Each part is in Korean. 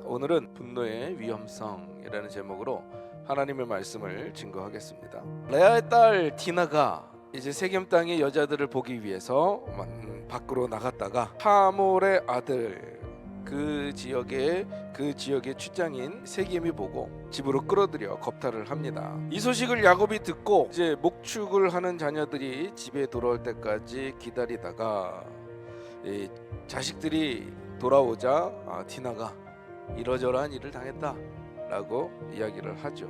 오늘은 분노의 위험성이라는 제목으로 하나님의 말씀을 증거하겠습니다. 레아의 딸 디나가 이제 세겜 땅의 여자들을 보기 위해서 밖으로 나갔다가 하몰의 아들 그 지역의 춘장인 세겜이 보고 집으로 끌어들여 겁탈을 합니다. 이 소식을 야곱이 듣고 이제 목축을 하는 자녀들이 집에 돌아올 때까지 기다리다가 이 자식들이 돌아오자 디나가 이러저러한 일을 당했다라고 이야기를 하죠.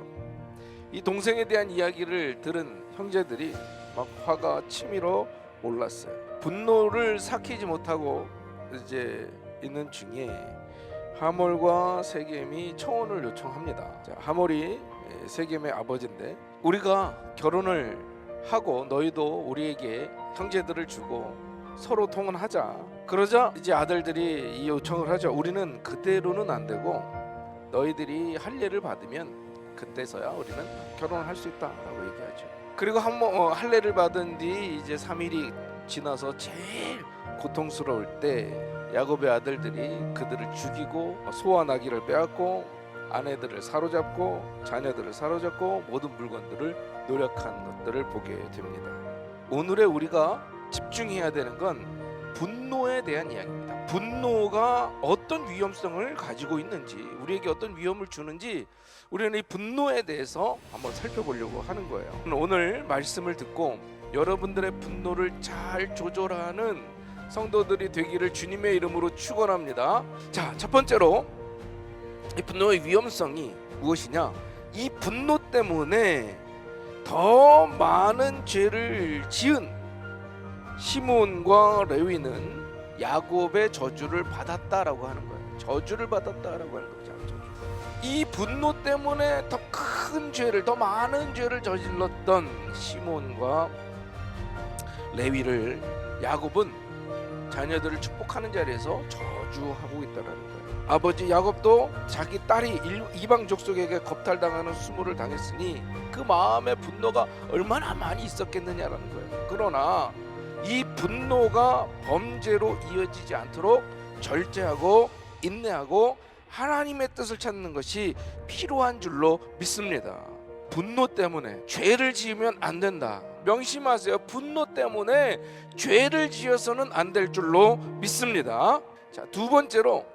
이 동생에 대한 이야기를 들은 형제들이 막 화가 치밀어 올랐어요. 분노를 삭히지 못하고 이제 있는 중에 하몰과 세겜이 청혼을 요청합니다. 자, 하몰이 세겜의 아버지인데 우리가 결혼을 하고 너희도 우리에게 형제들을 주고 서로 통혼하자. 그러자 이제 아들들이 이 요청을 하죠. 우리는 그대로는 안 되고 너희들이 할례를 받으면 그때서야 우리는 결혼을 할 수 있다라고 얘기하죠. 그리고 한번 할례를 받은 뒤 이제 3일이 지나서 제일 고통스러울 때 야곱의 아들들이 그들을 죽이고 소와 나귀를 빼앗고 아내들을 사로잡고 자녀들을 사로잡고 모든 물건들을 노력한 것들을 보게 됩니다. 오늘의 우리가 집중해야 되는 건 분노에 대한 이야기입니다. 분노가 어떤 위험성을 가지고 있는지, 우리에게 어떤 위험을 주는지 우리는 이 분노에 대해서 한번 살펴보려고 하는 거예요. 오늘 말씀을 듣고 여러분들의 분노를 잘 조절하는 성도들이 되기를 주님의 이름으로 축원합니다. 자, 첫 번째로 이 분노의 위험성이 무엇이냐? 이 분노 때문에 더 많은 죄를 지은 시몬과 레위는 야곱의 저주를 받았다라고 하는 거예요. 저주를 받았다라고 하는 거죠. 이 분노 때문에 더 큰 죄를, 더 많은 죄를 저질렀던 시몬과 레위를 야곱은 자녀들을 축복하는 자리에서 저주하고 있다는 거예요. 아버지 야곱도 자기 딸이 이방 족속에게 겁탈당하는 수모를 당했으니 그 마음의 분노가 얼마나 많이 있었겠느냐라는 거예요. 그러나 이 분노가 범죄로 이어지지 않도록 절제하고 인내하고 하나님의 뜻을 찾는 것이 필요한 줄로 믿습니다. 분노 때문에 죄를 지으면 안 된다. 명심하세요. 분노 때문에 죄를 지어서는 안 될 줄로 믿습니다. 자, 두 번째로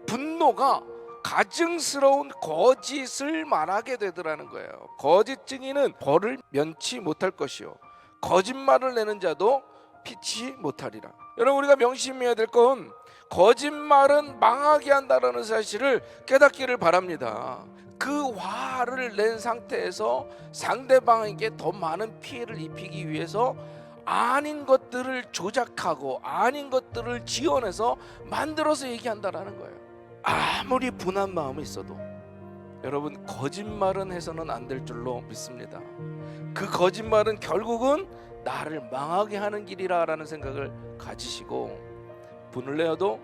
분노가 가증스러운 거짓을 말하게 되더라는 거예요. 거짓 증인은 벌을 면치 못할 것이요 거짓말을 내는 자도 피치 못하리라. 여러분, 우리가 명심해야 될 건 거짓말은 망하게 한다는 사실을 깨닫기를 바랍니다. 그 화를 낸 상태에서 상대방에게 더 많은 피해를 입히기 위해서 아닌 것들을 조작하고 아닌 것들을 지어내서 만들어서 얘기한다라는 거예요. 아무리 분한 마음이 있어도 여러분, 거짓말은 해서는 안 될 줄로 믿습니다. 그 거짓말은 결국은 나를 망하게 하는 길이라는 생각을 가지시고 분을 내어도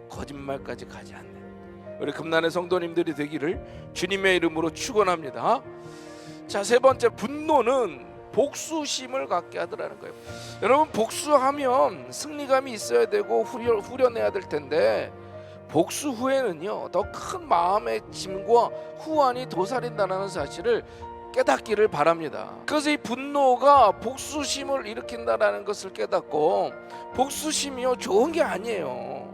거짓말까지 가지 않는 우리 금난의 성도님들이 되기를 주님의 이름으로 축원합니다. 자, 세 번째, 분노는 복수심을 갖게 하더라는 거예요. 여러분, 복수하면 승리감이 있어야 되고 후련해야 될 텐데 복수 후에는요 더 큰 마음의 짐과 후환이 도사린다는 사실을 깨닫기를 바랍니다. 그래서 이 분노가 복수심을 일으킨다는 것을 깨닫고 복수심이요 좋은 게 아니에요.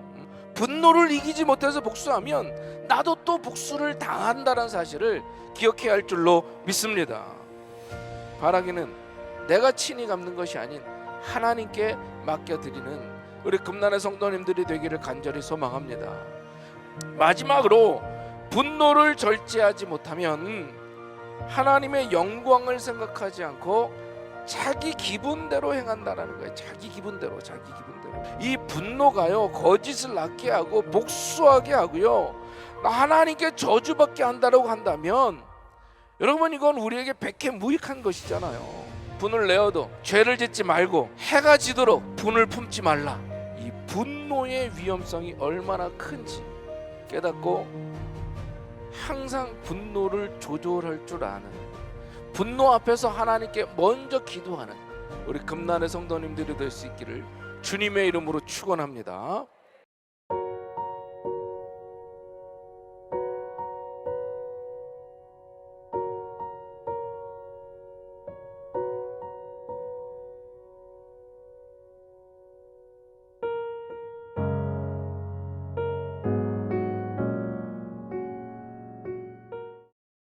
분노를 이기지 못해서 복수하면 나도 또 복수를 당한다는 사실을 기억해야 할 줄로 믿습니다. 바라기는 내가 친히 갚는 것이 아닌 하나님께 맡겨드리는 우리 금난의 성도님들이 되기를 간절히 소망합니다. 마지막으로 분노를 절제하지 못하면 하나님의 영광을 생각하지 않고 자기 기분대로 행한다라는 거예요. 자기 기분대로. 이 분노가요 거짓을 낳게 하고 복수하게 하고요 하나님께 저주받게 한다라고 한다면 여러분, 이건 우리에게 백해무익한 것이잖아요. 분을 내어도 죄를 짓지 말고 해가 지도록 분을 품지 말라. 이 분노의 위험성이 얼마나 큰지 깨닫고 항상 분노를 조절할 줄 아는, 분노 앞에서 하나님께 먼저 기도하는 우리 금난의 성도님들이 될 수 있기를 주님의 이름으로 축원합니다.